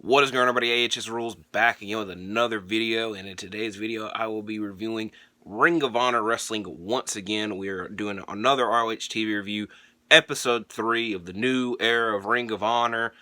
What is going on, everybody? AHS Rules back again with another video, and in today's video I will be reviewing Ring of Honor Wrestling once again. We are doing another ROH TV review, episode 3 of the new era of Ring of Honor.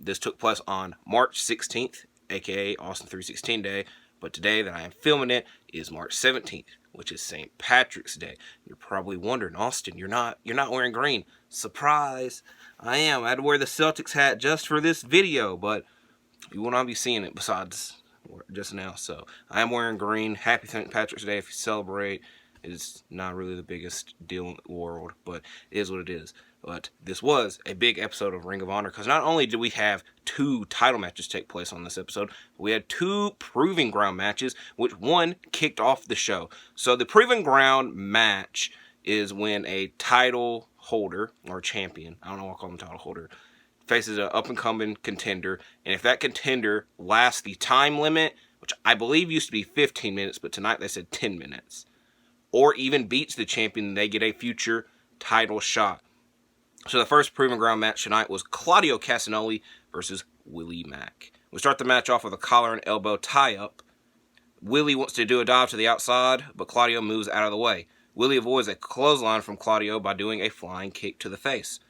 This took place on March 16th, aka Austin 316 Day, but today that I am filming it is March 17th, which is St. Patrick's Day. You're probably wondering, Austin, you're not wearing green. Surprise! I am. I had to wear the Celtics hat just for this video, but you will not be seeing it besides just now. So I am wearing green. Happy St. Patrick's Day if you celebrate. It's not really the biggest deal in the world, but it is what it is. But this was a big episode of Ring of Honor because not only did we have 2 title matches take place on this episode, we had 2 Proving Ground matches, which one kicked off the show. So the Proving Ground match is when a title holder or champion, I don't know what I'll call them, title holder, faces an up-and-coming contender, and if that contender lasts the time limit, which I believe used to be 15 minutes, but tonight they said 10 minutes, or even beats the champion, they get a future title shot. So the first Proving Ground match tonight was Claudio Castagnoli versus Willie Mack. We start the match off with a collar and elbow tie-up. Willie wants to do a dive to the outside, but Claudio moves out of the way. Willie avoids a clothesline from Claudio by doing a flying kick to the face.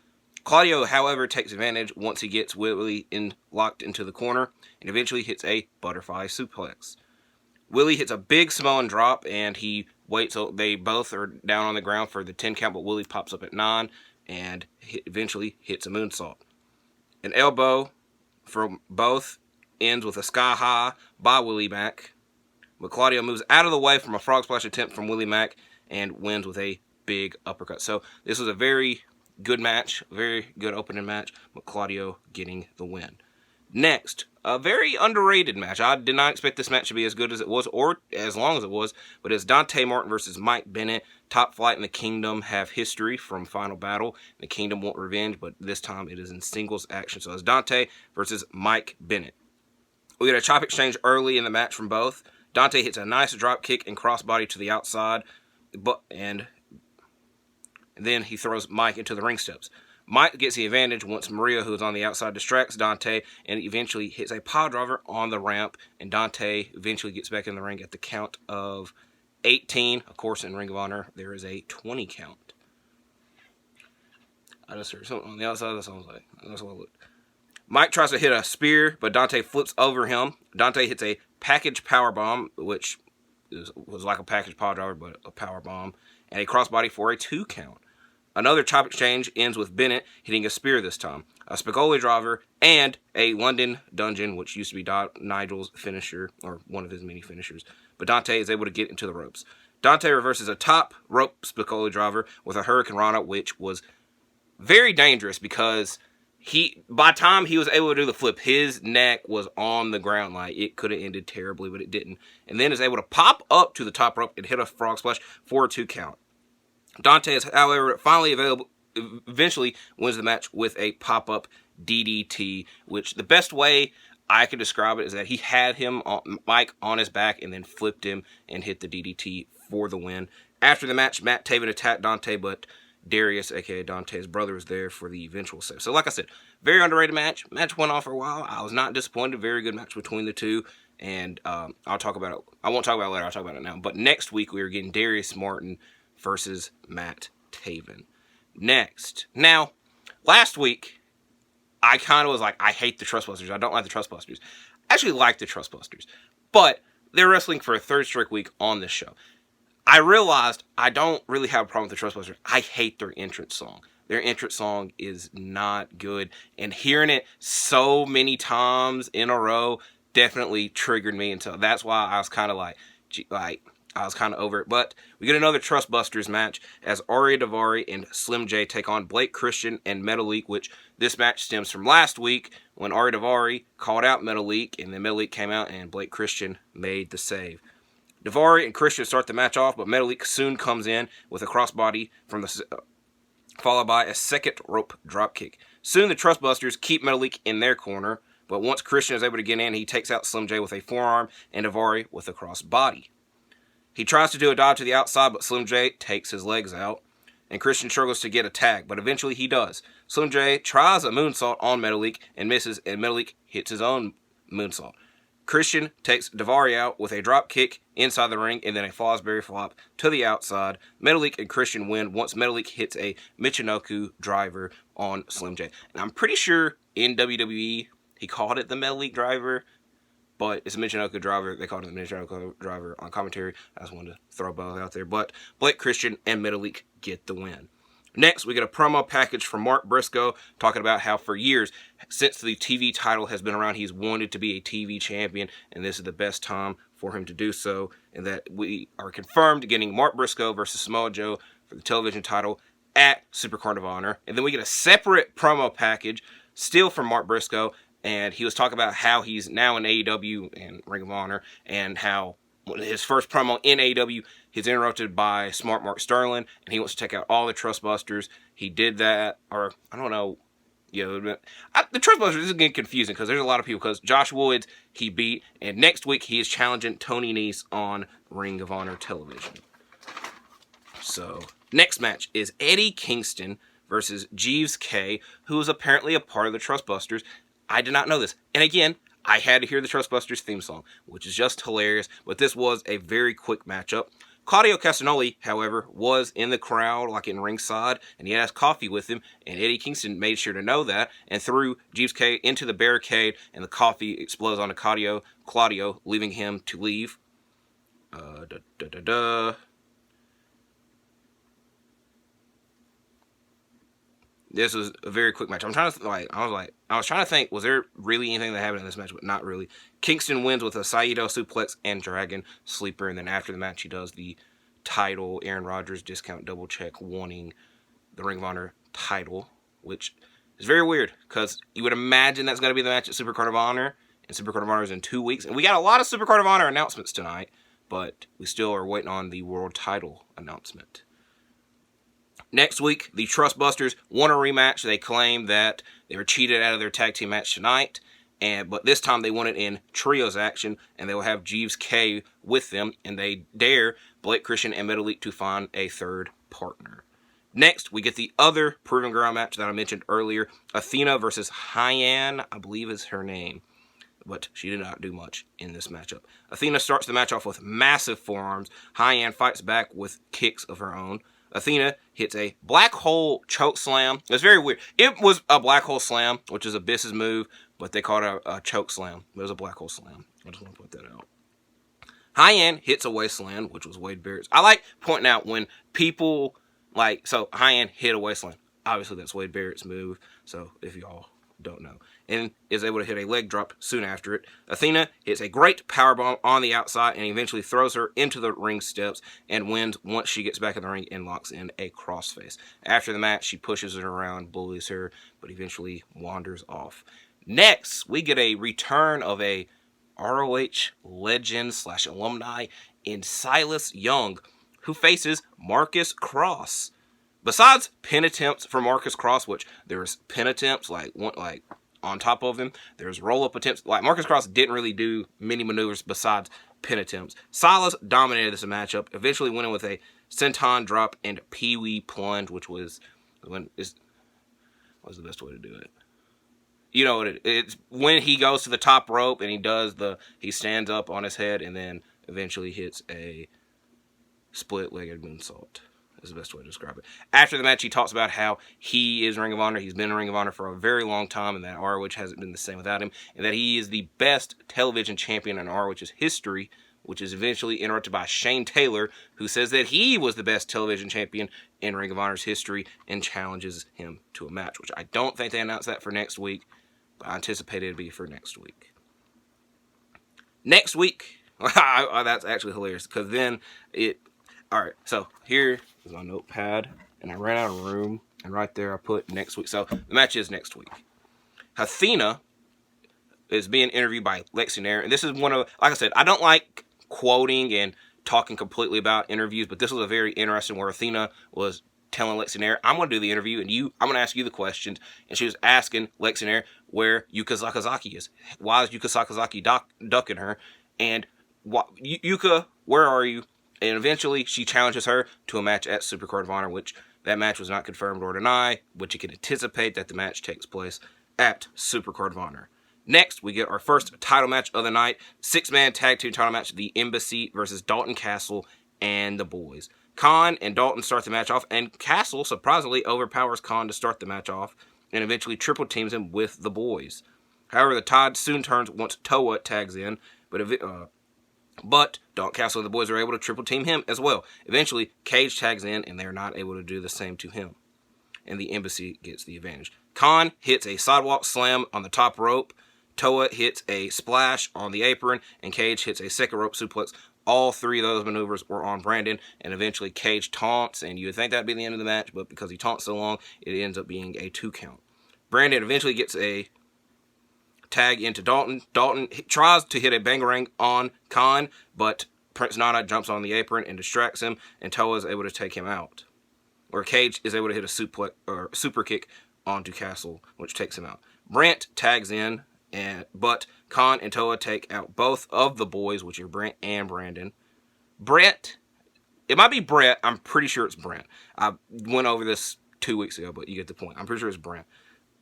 Claudio, however, takes advantage once he gets Willie locked into the corner and eventually hits a butterfly suplex. Willie hits a big Samoan drop and he waits till they both are down on the ground for the 10 count, but Willie pops up at 9 and eventually hits a moonsault. An elbow from both ends with a sky high by Willie Mack, but Claudio moves out of the way from a frog splash attempt from Willie Mack and wins with a big uppercut. So this was a very good match, very good opening match, but Claudio getting the win. Next, a very underrated match. I did not expect this match to be as good as it was, or as long as it was, but it's Dante Martin versus Mike Bennett. Top Flight and the Kingdom have history from Final Battle. The Kingdom want revenge, but this time it is in singles action. So it's Dante versus Mike Bennett. We get a chop exchange early in the match from both. Dante hits a nice drop kick and crossbody to the outside, and then he throws Mike into the ring steps. Mike gets the advantage once Maria, who is on the outside, distracts Dante and eventually hits a pile driver on the ramp, and Dante eventually gets back in the ring at the count of 18. Of course, in Ring of Honor, there is a 20 count. I just heard something on the outside. That sounds like that's what I looked. Mike tries to hit a spear, but Dante flips over him. Dante hits a package power bomb, which was like a package pile driver, but a power bomb, and a crossbody for a 2 count. Another chop exchange ends with Bennett hitting a spear this time, a Spicoli driver, and a London Dungeon, which used to be Nigel's finisher, or one of his many finishers. But Dante is able to get into the ropes. Dante reverses a top rope Spicoli driver with a Hurricane Rana, which was very dangerous because by the time he was able to do the flip, his neck was on the ground. Like, it could have ended terribly, but it didn't. And then is able to pop up to the top rope and hit a frog splash for a 2 count. Dante is, however, eventually wins the match with a pop-up DDT, which the best way I could describe it is that he had Mike on his back and then flipped him and hit the DDT for the win. After the match, Matt Taven attacked Dante, but Darius, aka Dante's brother, was there for the eventual save. So like I said, very underrated match. Match went on for a while. I was not disappointed. Very good match between the two. And I'll talk about it. I won't talk about it later. I'll talk about it now. But next week, we are getting Darius Martin versus Matt Taven. Next. Now, last week, I kind of was like, I hate the Trustbusters. I don't like the Trustbusters. I actually like the Trustbusters. But they're wrestling for a 3rd straight week on this show. I realized I don't really have a problem with the Trustbusters. I hate their entrance song. Their entrance song is not good. And hearing it so many times in a row definitely triggered me. And so that's why I was kind of I was kind of over it. But we get another Trustbusters match as Ari Daivari and Slim J take on Blake Christian and Metalik, which this match stems from last week when Ari Daivari called out Metalik, and then Metalik came out and Blake Christian made the save. Daivari and Christian start the match off, but Metalik soon comes in with a crossbody followed by a 2nd rope dropkick. Soon the Trustbusters keep Metalik in their corner, but once Christian is able to get in, he takes out Slim J with a forearm and Daivari with a crossbody. He tries to do a dive to the outside, but Slim J takes his legs out, and Christian struggles to get a tag, but eventually he does. Slim J tries a moonsault on Metalik and misses, and Metalik hits his own moonsault. Christian takes Daivari out with a drop kick inside the ring and then a Fosbury flop to the outside. Metalik and Christian win once Metalik hits a Michinoku driver on Slim J. And I'm pretty sure in WWE he called it the Metalik driver, but it's a Michinoku driver. They called it the Michinoku driver on commentary. I just wanted to throw both out there. But Blake Christian and Metalik get the win. Next, we get a promo package from Mark Briscoe talking about how for years, since the TV title has been around, he's wanted to be a TV champion, and this is the best time for him to do so, and that we are confirmed getting Mark Briscoe versus Samoa Joe for the television title at SuperCard of Honor. And then we get a separate promo package, still from Mark Briscoe, and he was talking about how he's now in AEW and Ring of Honor, and how his first promo in AEW, he's interrupted by Smart Mark Sterling, and he wants to take out all the Trustbusters. He did that, or I don't know. The Trustbusters is getting confusing because there's a lot of people. Because Josh Woods he beat, and next week he is challenging Tony Nese on Ring of Honor television. So next match is Eddie Kingston versus Jeeves K, who is apparently a part of the Trustbusters. I did not know this, and again, I had to hear the Trustbusters theme song, which is just hilarious, but this was a very quick matchup. Claudio Castagnoli, however, was in the crowd, like in ringside, and he had coffee with him, and Eddie Kingston made sure to know that, and threw Jeeves K into the barricade, and the coffee explodes onto Claudio, leaving him to leave. This was a very quick match. I was trying to think, was there really anything that happened in this match? But not really. Kingston wins with a Saito suplex and Dragon Sleeper, and then after the match, he does the title Aaron Rodgers discount double check, wanting the Ring of Honor title, which is very weird because you would imagine that's going to be the match at SuperCard of Honor, and SuperCard of Honor is in 2 weeks, and we got a lot of SuperCard of Honor announcements tonight, but we still are waiting on the world title announcement. Next week, the Trustbusters won a rematch. They claim that they were cheated out of their tag team match tonight, but this time they won it in trios action, and they will have Jeeves K with them, and they dare Blake Christian and Metalik to find a third partner. Next, we get the other Proven Ground match that I mentioned earlier, Athena versus Hyan, I believe is her name, but she did not do much in this matchup. Athena starts the match off with massive forearms. Hyan fights back with kicks of her own. Athena hits a black hole choke slam. It's very weird. It was a black hole slam, which is Abyss's move, but they called it a choke slam. It was a black hole slam. I just want to point that out. Hyan hits a wasteland, which was Wade Barrett's. I like pointing out when people so Hyan hit a wasteland. Obviously, that's Wade Barrett's move. So if y'all don't know, and is able to hit a leg drop soon after it. Athena hits a great powerbomb on the outside and eventually throws her into the ring steps and wins once she gets back in the ring and locks in a crossface. After the match, she pushes her around, bullies her, but eventually wanders off. Next, we get a return of a ROH legend / alumni in Silas Young, who faces Marcus Cross. Besides pin attempts for Marcus Cross, which there's pin attempts on top of him, there's roll-up attempts. Marcus Cross didn't really do many maneuvers besides pin attempts. Silas dominated this matchup, eventually winning with a senton drop and Pee-wee plunge, which was the best way to do it. You know what it's when he goes to the top rope and he stands up on his head and then eventually hits a split-legged moonsault. Is the best way to describe it. After the match, he talks about how he is Ring of Honor. He's been in Ring of Honor for a very long time, and that ROH hasn't been the same without him, and that he is the best television champion in ROH's history, which is eventually interrupted by Shane Taylor, who says that he was the best television champion in Ring of Honor's history and challenges him to a match, which I don't think they announced that for next week, but I anticipate it'll be for next week. Next week, that's actually hilarious, because then Alright, so here is my notepad, and I ran out of room, and right there I put next week. So the match is next week. Athena is being interviewed by Lexi Nair, and this is one of, like I said, I don't like quoting and talking completely about interviews, but this was a very interesting where Athena was telling Lexi Nair, I'm going to do the interview, and I'm going to ask you the questions, and she was asking Lexi Nair where Yuka Sakazaki is. Why is Yuka Sakazaki ducking her? And Yuka, where are you? And eventually, she challenges her to a match at SuperCard of Honor, which that match was not confirmed or denied, but you can anticipate that the match takes place at SuperCard of Honor. Next, we get our first title match of the night. 6-man tag team title match. The Embassy versus Dalton Castle and the Boys. Khan and Dalton start the match off, and Castle surprisingly overpowers Khan to start the match off and eventually triple teams him with the Boys. However, the tide soon turns once Toa tags in, but Dalton Castle and the Boys are able to triple team him as well. Eventually, Cage tags in, and they're not able to do the same to him, and the Embassy gets the advantage. Khan hits a sidewalk slam on the top rope. Toa hits a splash on the apron, and Cage hits a second rope suplex. All three of those maneuvers were on Brandon, and eventually Cage taunts, and you would think that would be the end of the match, but because he taunts so long, it ends up being a 2 count. Brandon eventually gets a tag into Dalton. Dalton tries to hit a bangarang on Khan, but Prince Nana jumps on the apron and distracts him, and Toa is able to take him out. Or Cage is able to hit a super kick onto Castle, which takes him out. Brent tags in, but Khan and Toa take out both of the Boys, which are Brent and Brandon. Brent, it might be Brett. I'm pretty sure it's Brent. I went over this 2 weeks ago, but you get the point. I'm pretty sure it's Brent.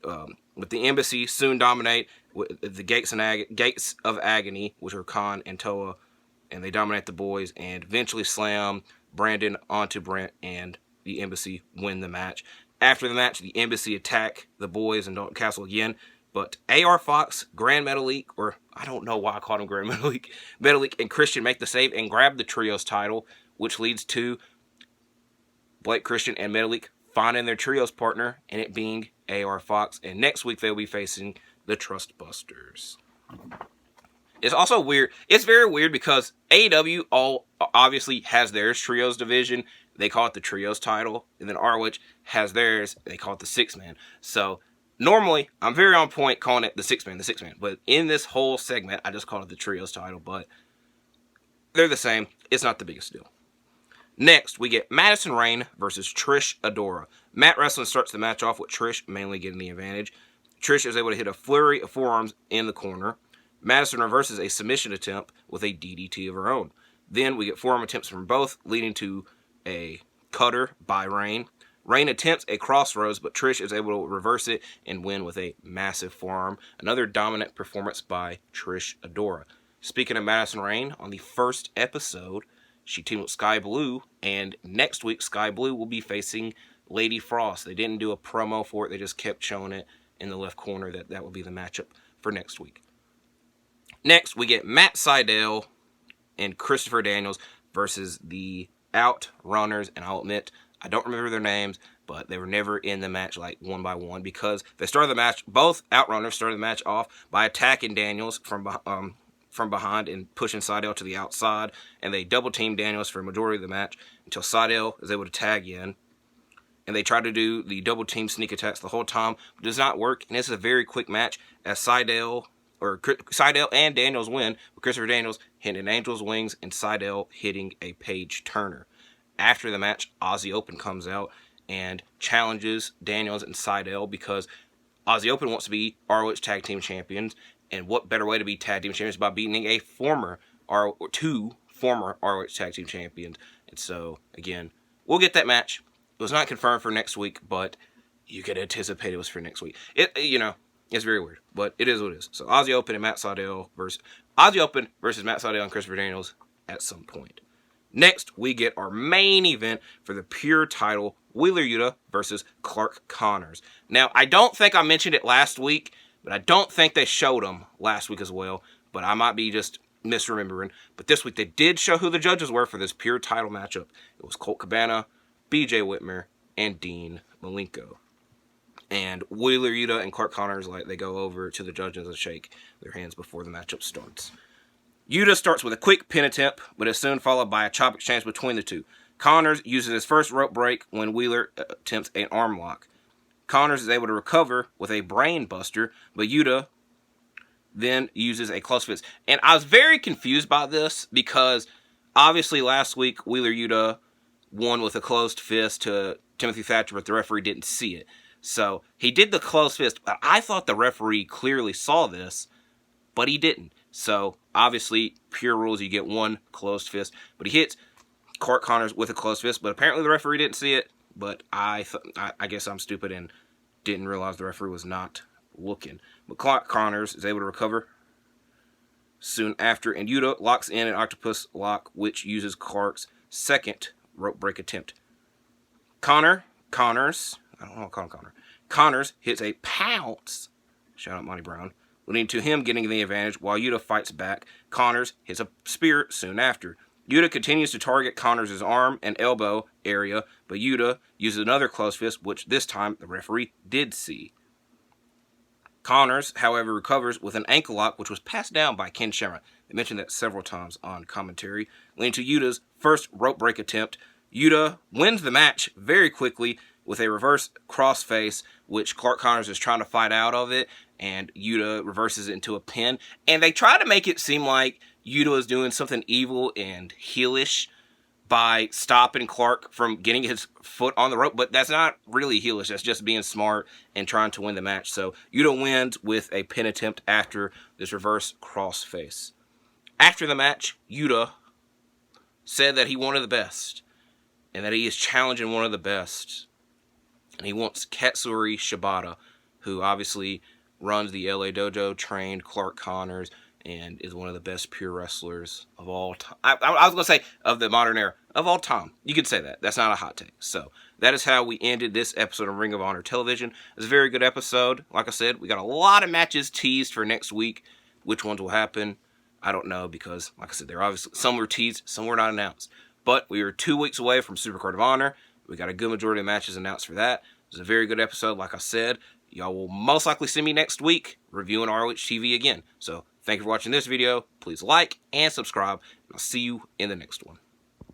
But the Embassy soon dominate with the Gates of Agony, which are Khan and Toa, and they dominate the Boys and eventually slam Brandon onto Brent, and the Embassy win the match. After the match, the Embassy attack the Boys and Dalton Castle again, but AR Fox, Grand Metalik, or I don't know why I called him Grand Metalik, and Christian make the save and grab the Trios title, which leads to Blake, Christian, and Metalik finding their Trios partner, and it being AR Fox. And next week, they'll be facing the Trust Busters. It's also weird. It's very weird because AEW obviously has theirs Trios division. They call it the Trios title. And then ROH has theirs. They call it the 6-man. So normally, I'm very on point calling it the 6-man. But in this whole segment, I just call it the Trios title. But they're the same. It's not the biggest deal. Next, we get Madison Rayne versus Trish Adora. Matt Wrestling starts the match off with Trish mainly getting the advantage. Trish is able to hit a flurry of forearms in the corner. Madison reverses a submission attempt with a DDT of her own. Then we get forearm attempts from both, leading to a cutter by Rayne. Rayne attempts a crossroads, but Trish is able to reverse it and win with a massive forearm. Another dominant performance by Trish Adora. Speaking of Madison Rayne, on the first episode, she teamed with Sky Blue, and next week Sky Blue will be facing Lady Frost. They didn't do a promo for it, they just kept showing it in the left corner that will be the matchup for next week. Next, we get Matt Sydal and Christopher Daniels versus the Outrunners, and I'll admit, I don't remember their names, but they were never in the match like one by one because they started the match, both Outrunners started the match off by attacking Daniels from behind and pushing Sydal to the outside, and they double-teamed Daniels for a majority of the match until Sydal is able to tag in. And they try to do the double-team sneak attacks the whole time, but it does not work, and this is a very quick match as Sydal and Daniels win, with Christopher Daniels hitting an Angel's Wings and Sydal hitting a Page Turner. After the match, Aussie Open comes out and challenges Daniels and Sydal because Aussie Open wants to be ROH Tag Team Champions, and what better way to be Tag Team Champions by beating two former ROH Tag Team Champions. And so, again, we'll get that match. It was not confirmed for next week, but you could anticipate it was for next week. It's very weird, but it is what it is. So Aussie Open and Matt Sydal versus Matt Sydal and Christopher Daniels at some point. Next, we get our main event for the pure title, Wheeler Yuta versus Clark Connors. Now, I don't think I mentioned it last week, but I don't think they showed him last week as well, but I might be just misremembering. But this week, they did show who the judges were for this pure title matchup. It was Colt Cabana, BJ Whitmer, and Dean Malenko. And Wheeler Yuta and Clark Connors, they go over to the judges and shake their hands before the matchup starts. Yuta starts with a quick pin attempt, but is soon followed by a chop exchange between the two. Connors uses his first rope break when Wheeler attempts an arm lock. Connors is able to recover with a brain buster, but Yuta then uses a close fist. And I was very confused by this because obviously last week Wheeler Yuta won with a closed fist to Timothy Thatcher, but the referee didn't see it. So he did the closed fist, but I thought the referee clearly saw this, but he didn't. So obviously, pure rules, you get one closed fist, but he hits Clark Connors with a closed fist, but apparently the referee didn't see it, but I guess I'm stupid and didn't realize the referee was not looking. But Clark Connors is able to recover soon after, and Yuta locks in an octopus lock, which uses Clark's second rope break attempt. Connors hits a pounce, shout out Monty Brown, leading to him getting the advantage while Yuta fights back. Connors hits a spear soon after. Yuta continues to target Connors' arm and elbow area, but Yuta uses another close fist, which this time the referee did see. Connors, however, recovers with an ankle lock, which was passed down by Ken Shamrock. They mentioned that several times on commentary, leading to Yuta's first rope break attempt. Yuta wins the match very quickly with a reverse crossface, which Clark Connors is trying to fight out of it, and Yuta reverses it into a pin. And they try to make it seem like Yuta is doing something evil and heelish by stopping Clark from getting his foot on the rope, but that's not really heelish. That's just being smart and trying to win the match. So Yuta wins with a pin attempt after this reverse crossface. After the match, Yuta said that he wanted the best and that he is challenging one of the best. And he wants Katsuri Shibata, who obviously runs the LA Dojo, trained Clark Connors, and is one of the best pure wrestlers of all time. I was going to say of the modern era. Of all time. You could say that. That's not a hot take. So, that is how we ended this episode of Ring of Honor Television. It was a very good episode. Like I said, we got a lot of matches teased for next week. Which ones will happen, I don't know, because, like I said, they're obviously, some were teased, some were not announced. But we were 2 weeks away from Supercard of Honor. We got a good majority of matches announced for that. It was a very good episode, like I said. Y'all will most likely see me next week reviewing ROH TV again. So, thank you for watching this video. Please like and subscribe, and I'll see you in the next one.